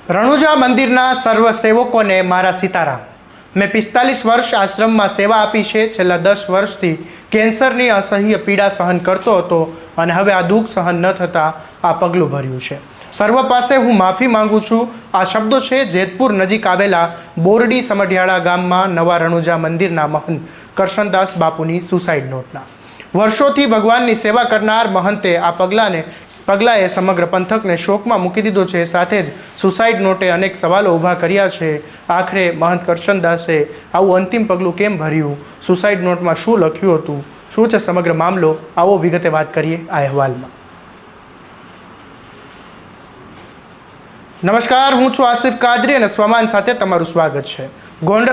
રણુજા મંદિરના સર્વ સેવકોને મારા સીતારામ। મેં 45 વર્ષ આશ્રમમાં સેવા આપી છે। છેલ્લા 10 વર્ષથી કેન્સરની અસહ્ય પીડા સહન કરતો હતો અને હવે આ દુઃખ સહન ન થતાં આ પગલું ભર્યું છે। સર્વ પાસે હું માફી માંગુ છું। આ શબ્દો છે જેતપુર નજીક આવેલા બોરડી સમઢિયાળા ગામમાં નવા રણુજા મંદિરના મહંત કરશનદાસ બાપુની સુસાઇડ નોટના। વર્ષોથી ભગવાનની સેવા કરનાર મહંતે આ પગલાએ સમગ્ર પંથકને શોકમાં મૂકી દીધો છે। સાથે જ સુસાઇડ નોટે અનેક સવાલો ઊભા કર્યા છે। આખરે મહંત કરશનદાસે આવું અંતિમ પગલું કેમ ભર્યું? સુસાઇડ નોટમાં શું લખ્યું હતું? શું છે સમગ્ર મામલો? આવો વિગતે વાત કરીએ આ અહેવાલમાં। નમસ્કાર, હું છું આસિફ કાદરી અને સ્વમાન સાથે તમારું સ્વાગત છે।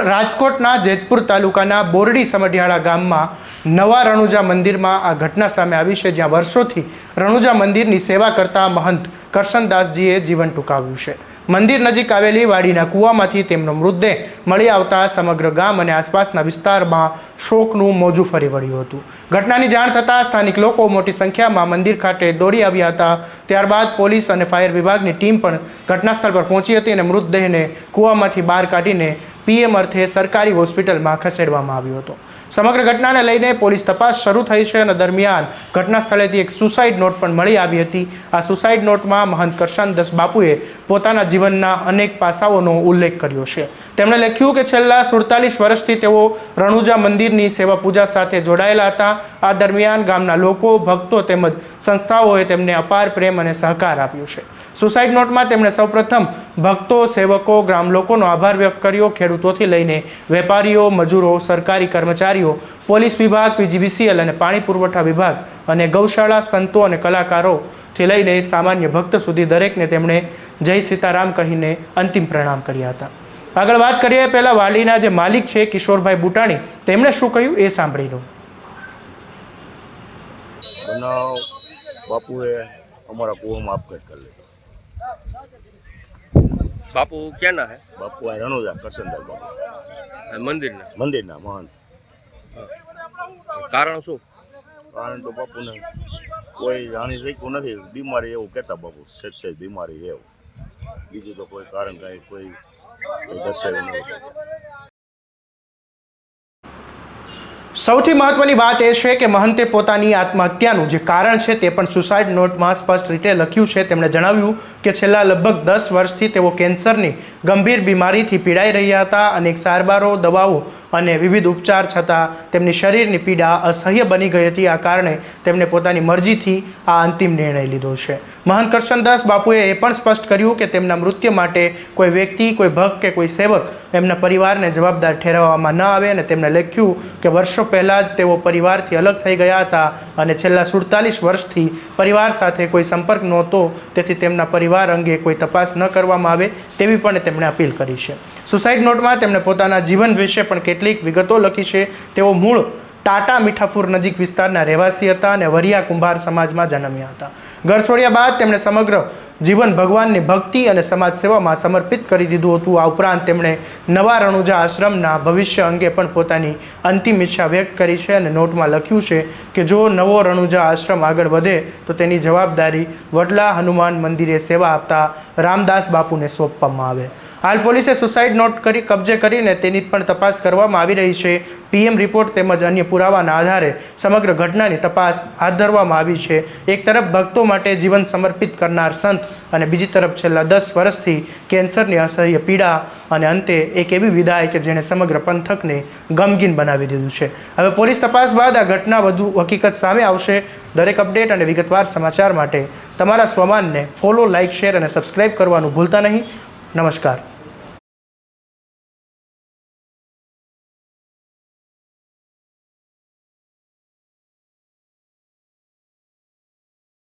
રાજકોટના જેતપુર તાલુકાના બોરડી સમઢિયાળા ગામમાં નવા રણુજા મંદિરમાં આ ઘટના સામે આવી છે, જ્યાં વર્ષોથી રણુજા મંદિરની સેવા કરતા મહંત કરશનદાસજીએ જીવન ટૂંકાવ્યું છે। મંદિર નજીક આવેલી વાડીના કૂવામાંથી તેમનો મૃતદેહ મળી આવતા સમગ્ર ગામ અને આસપાસના વિસ્તારમાં શોકનું મોજું ફરી વળ્યું હતું। ઘટનાની જાણ થતાં સ્થાનિક લોકો મોટી સંખ્યામાં મંદિર ખાતે દોડી આવ્યા હતા। ત્યારબાદ પોલીસ અને ફાયર વિભાગની ટીમ પણ ઘટના સ્થળ પર પહોંચી હતી અને મૃતદેહને કૂવામાંથી બહાર કાઢીને પીએમ અર્થે સરકારી હોસ્પિટલમાં ખસેડવામાં આવ્યો હતો। સમગ્ર ઘટનાને લઈને પોલીસ તપાસ શરૂ થઈ છે અને દરમિયાન ઘટના સ્થળેથી એક સુસાઇડ નોટ પણ મળી આવી હતી। આ સુસાઇડ નોટમાં મહંત કરશનદાસ બાપુએ પોતાના જીવનના અનેક પાસાઓનો ઉલ્લેખ કર્યો છે। તેમણે લખ્યું કે છેલ્લા 47 વર્ષથી તેઓ રણુજા મંદિરની સેવા પૂજા સાથે જોડાયેલા હતા। આ દરમિયાન ગામના લોકો, ભક્તો તેમજ સંસ્થાઓએ તેમને અપાર પ્રેમ અને સહકાર આપ્યો છે। સુસાઇડ નોટમાં તેમણે સૌપ્રથમ ભક્તો, સેવકો, ગ્રામ લોકોનો આભાર વ્યક્ત કર્યો। ખેડૂતોથી લઈને વેપારીઓ, મજૂરો, સરકારી કર્મચારીઓ, પોલીસ વિભાગ, પીજીવીસીએલ અને પાણી પુરવઠા વિભાગ અને ગૌશાળા, સંતો અને કલાકારોથી લઈને સામાન્ય ભક્ત સુધી દરેકને તેમણે જય સીતારામ કહીને અંતિમ પ્રણામ કર્યા હતા। આગળ વાત કરીએ પહેલાં વાડીના જે માલિક છે કિશોરભાઈ બુટાણી, તેમણે શું કહ્યું એ સાંભળી લો। બાપુએ અમારા કુવામાં આપઘાત કરી લીધો। बापू क्या ना है? બાપુ આ રણુજા કરશનદાસ બાપુ મંદિરના મહંત। कारण શું? કારણ તો બાપુને કોઈ જાણી શક્યું નથી। બીમારી એવું કહેતા બાપુ, સચ્ચાઈ બીમારી છે એવું, બીજું તો કોઈ કારણ કાંઈ કોઈ દર્શાવ્યું નહીં। સૌથી મહત્વની વાત એ છે કે મહંતે પોતાની આત્મહત્યાનું જે કારણ છે તે પણ સુસાઇડ નોટમાં સ્પષ્ટ રીતે લખ્યું છે। તેમણે જણાવ્યું કે છેલ્લા લગભગ 10 વર્ષથી તેઓ કેન્સરની ગંભીર બીમારીથી પીડાઈ રહ્યા હતા। અનેક સારવારો, દવાઓ અને વિવિધ ઉપચાર છતાં તેમની શરીરની પીડા અસહ્ય બની ગઈ હતી। આ કારણે તેમણે પોતાની મરજીથી આ અંતિમ નિર્ણય લીધો છે। મહંત કરશનદાસ બાપુએ એ પણ સ્પષ્ટ કર્યું કે તેમના મૃત્યુ માટે કોઈ વ્યક્તિ, કોઈ ભક્ત કે કોઈ સેવક એમના પરિવારને જવાબદાર ઠેરવવામાં ન આવે અને તેમણે લખ્યું કે વર્ષો પહેલાં જ તેઓ પરિવારથી અલગ થઈ ગયા હતા અને છેલ્લા 47 વર્ષથી પરિવાર સાથે કોઈ સંપર્ક નહોતો, તેથી તેમના પરિવાર અંગે કોઈ તપાસ ન કરવામાં આવે તેવી પણ તેમણે અપીલ કરી છે। સુસાઇડ નોટમાં તેમણે પોતાના જીવન વિશે પણ કેટલીક વિગતો લખી છે। તેઓ મૂળ ટાટા મીઠાપુર નજીક વિસ્તારના રહેવાસી હતા અને વરિયા કુંભાર સમાજમાં જન્મ્યા હતા। ઘર છોડ્યા બાદ તેમણે સમગ્ર જીવન ભગવાનની ભક્તિ અને સમાજ સેવામાં સમર્પિત કરી દીધું હતું। આ ઉપરાંત તેમણે નવા રણુજા આશ્રમના ભવિષ્ય અંગે પણ પોતાની અંતિમ ઈચ્છા વ્યક્ત કરી છે અને નોટમાં લખ્યું છે કે જો નવો રણુજા આશ્રમ આગળ વધે તો તેની જવાબદારી વડલા હનુમાન મંદિરે સેવા આપતા રામદાસ બાપુને સોંપવામાં આવે। હાલ પોલીસે સુસાઇડ નોટ કબજે કરીને તેની પણ તપાસ કરવામાં આવી રહી છે। પીએમ રિપોર્ટ તેમજ અન્ય પુરાવાના આધારે સમગ્ર ઘટનાની તપાસ હાથ ધરવામાં આવી છે। એક તરફ ભક્તો માટે જીવન સમર્પિત કરનાર સંત અને બીજી તરફ છેલ્લા 10 વર્ષથી કેન્સરની અસહ્ય પીડા અને અંતે એક એવી વિદાય કે જેણે સમગ્ર પંથકને ગમગીન બનાવી દીધું છે। હવે પોલીસ તપાસ બાદ આ ઘટના વધુ હકીકત સામે આવશે। દરેક અપડેટ અને વિગતવાર સમાચાર માટે તમારા સ્વમાનને ફોલો, લાઇક, શેર અને સબસ્ક્રાઇબ કરવાનું ભૂલતા નહીં। નમસ્કાર।